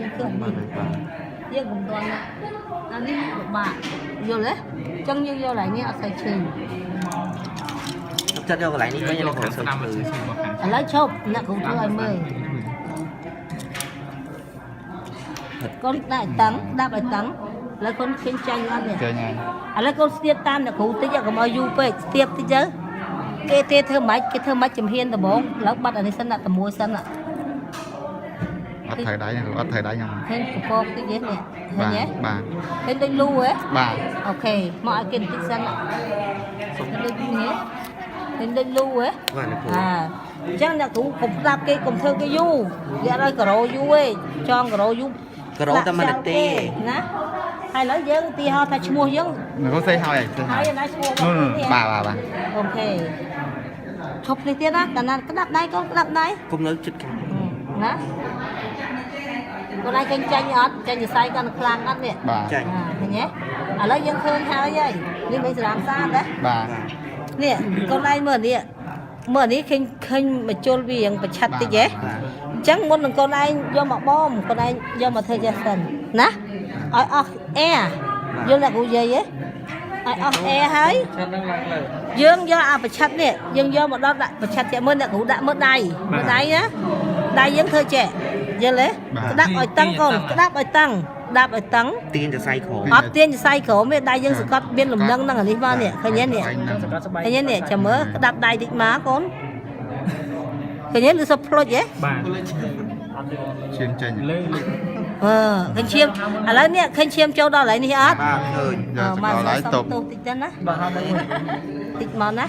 យើងឃើញនេះយើងកុំទាន់អានេះពិបាកយល់ទេចឹងយើងយកឡើងនេះអត់ស្អីឈឺចិត្តយកកន្លែងនេះវិញលោកគ្រូស្ដាប់មើលឥឡូវឈប់អ្នកគ្រូធ្វើឲ្យមើលកូនដាក់តឹងដាក់ឲ្យតឹងឥឡូវកូនឃើញចាញ់អត់នេះចាញ់ហើយឥឡូវកូនស្ទាបតាមអ្នកគ្រូតិចកុំឲ្យយូរពេកស្ទាបតិចទៅគេធ្វើម៉េចគេធ្វើម៉េចជំហានដំបូងឥឡូវបាត់អានេះសិនដាក់តែមួយសិនអត់ត្រូវដៃអត់ត្រូវដៃខ្ញុំឃើញកពកតិចទេនេះឃើញទេបាទឃើញដូចលូហ៎បាទអូខេមកឲ្យគេបន្តិចសិនឃើញដូចនេះឃើញដូចលូហ៎បាទគ្រូអញ្ចឹងអ្នកគ្រូកុំស្ដាប់គេកុំធ្វើគេយូរវាអត់ឲ្យការ៉ូយូរទេចងការ៉ូយូរការ៉ូតែ1នាទីណាហើយឥឡូវយើងឧទាហរណ៍ថាឈ្មោះយើងគ្រូសេះហើយហើយណាឈ្មោះបាទអូខេឈប់នេះទៀតណាកាលណាក្តាប់ដៃកូនក្តាប់ដៃគុំនៅចិត្តខាងណាគាត់ឲ្យចេញចាញ់អត់ចេញសរសៃកាន់ខ្លាំងអត់នេះចាញ់ឃើញទេឥឡូវយើងឃើញហើយនេះមិនស្រាមស្អាតទេបាទនេះកូនឯងមើលនេះឃើញមកជុលវាយ៉ាងប្រឆាត់តិចហ៎អញ្ចឹងមុននឹងកូនឯងយកមកបងកូនឯងយកមកធ្វើចេះសិនណាឲ្យអស់អែយល់តែគ្រូយាយហ៎ឲ្យអស់អែហើយយើងយកអាប្រឆាត់នេះយើងយកមកដល់ដាក់ប្រឆាត់ចេះមើលអ្នកគ្រូដាក់មើលដៃណាដៃយើងធ្វើចេះយល់ទេក្តាប់ឲ្យតឹងកូនក្តាប់ឲ្យតឹងដាក់ឲ្យតឹងទាញទៅសៃក្រោមអត់ទាញទៅសៃក្រោមទេដៃយើងសកត់មានលំនឹងហ្នឹងអានេះមកនេះឃើញទេនេះឃើញទេនេះចាំមើលក្តាប់ដៃតិចមកកូនឃើញទេឬសុបផ្លុចហ៎បាទឈាមចេញឃើញឈាមឥឡូវនេះឃើញឈាមចូលដល់កន្លែងនេះអត់បាទឃើញមកដល់តបតិចទៅណាបាទហើយតិចមកណា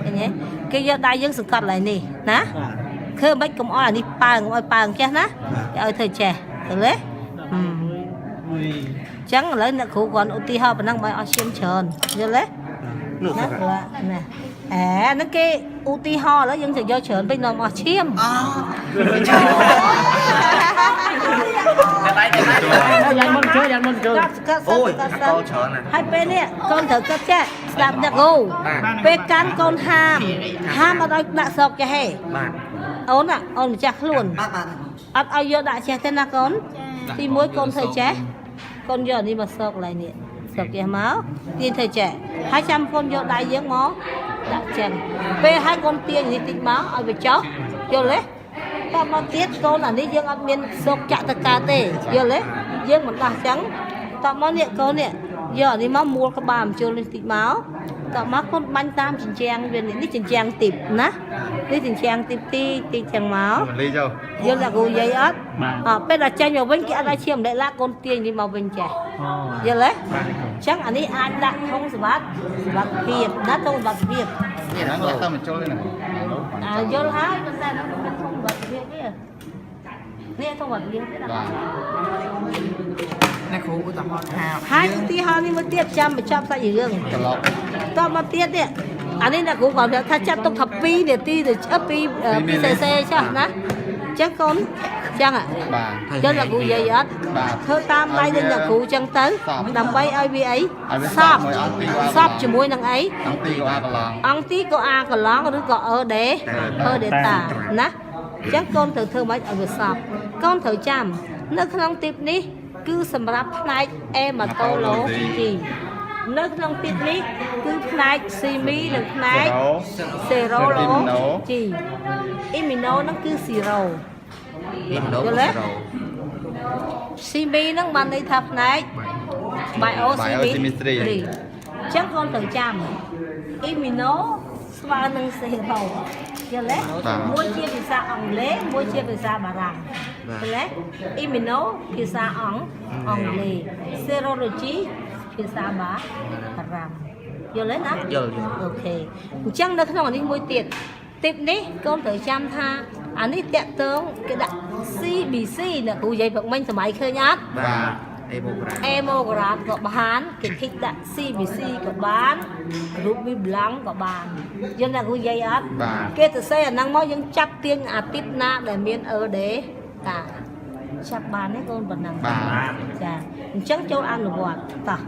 ឃើញទេគេយកដៃយើងសង្កត់កន្លែងនេះណាឃើញមិនកុំឲ្យអានេះប៉ើងឲ្យប៉ើងចេះណាគេឲ្យធ្វើចេះឃើញទេចឹងឥឡូវអ្នកគ្រូគាត់ឧទាហរណ៍ប៉ុណ្ណឹងបើអស់ឈាមច្រើនយល់ទេនោះណាហ្នឹងគេឧទាហរណ៍ឥឡូវយើងទៅយកច្រើនពេកនាំអស់ឈាមយ៉ាងមិនជួយអូយកោច្រើនណាស់ហើយពេលនេះកូនត្រូវគិតចេះស្ដាប់អ្នកគ្រូពេលកាន់កូនហាមអត់ឲ្យដាក់ស្រុកចេះទេបាទអូនម្ចាស់ខ្លួនអត់ឲ្យយកដាក់ចេះទេណាកូនទី1កូនធ្វើចេះកូនយកនេះមកស្រុកឡើយនេះស្រុកចេះមកទាញធ្វើចេះហើយចាំកូនយកដៃយើងមកដាក់ចឹងពេលឲ្យកូនទាញនេះតិចមកឲ្យវាចុះយល់ទេតមកទៀតកូនអានេះយើងអត់មានស្រុកចាក់ទៅកើតទេយល់ទេយើងមិនដោះចឹងតមកនេះកូននេះយកអានេះមកមួលក្បាលបញ្ជុលនេះតិចមកតមកកូនបាញ់តាមជញ្ជាំងវានេះជញ្ជាំងទីបណានេះជញ្ជាំងទីបទីចឹងមកយល់តែគ្រូយាយអត់ពេលដល់ចេញមកវិញគេអត់ឲ្យឈាមម្លេះឡាកូនទាញនេះមកវិញចេះយល់ទេចឹងអានេះអាចដាក់ធុងសម្រាប់ភាពណាធុងសម្រាប់ភាពនេះដល់ទៅបញ្ចូលនេះយល់ហើយប៉ុន្តែnóមិនធុងសម្រាប់ភាពទេនេះធុងសម្រាប់ភាពទេបាទអ្នកគ្រូឧទាហរណ៍ថាហើយឧទាហរណ៍នេះមួយទៀតចាំបញ្ចប់សាច់រឿងត្រឡប់តមកទៀតនេះអានេះអ្នកគ្រូគាត់ថាចាត់ទុកថា2នាទីទៅ2 cc ចាស់ណាចឹងកូនចឹងបាទចឹងអ្នកគ្រូនិយាយអត់ធ្វើតាមដៃនឹងអ្នកគ្រូចឹងទៅដើម្បីឲ្យវាអីសពជាមួយនឹងអីអង្គទីក៏អាកន្លងឬក៏ដេតាណាចឹងកូនត្រូវធ្វើម៉េចឲ្យវាសពកូនត្រូវចាំនៅក្នុងទីបនេះគឺសម្រាប់ផ្នែកអេម៉ាតូឡូជីនៅក្នុងទីបនេះគឺផ្នែកស៊ីមីនិងផ្នែកសេរ៉ូឡូជីអ៊ីមីណូហ្នឹងគឺ0ស៊ីមីហ្នឹងបានន័យថាផ្នែក Biochemistry អញ្ចឹងកូនត្រូវចាំអ៊ីមីណូស្មើនឹងសេរ៉ូយល់ទេមួយជាភាសាអង់គ្លេសមួយជាភាសាបារាំងយល់ទេអ៊ីមីណូភាសាអង់គ្លេសសេរ៉ូឡូជីភាសាបារាំងយល់ទេណាយល់អូខេអញ្ចឹងនៅក្នុងអានេះមួយទៀតទីបនេះកូនត្រូវចាំថាអានេះតាក់ទងគេដាក់ CBC អ្នកគ្រូនិយាយព្រឹកមិញសម័យឃើញអត់បាទអេម៉ូក្រាមក៏បានគេធីកដាក់ CBC ក៏បានរូបវាប្លង់ក៏បានយើងអ្នកគ្រូនិយាយអត់គេទៅសេអាហ្នឹងមកយើងចាប់ទាញអាទីបណាដែលមានដេតាចាប់បានទេកូនប៉ុណ្ណឹងចាអញ្ចឹងចូលអនុវត្តតោះ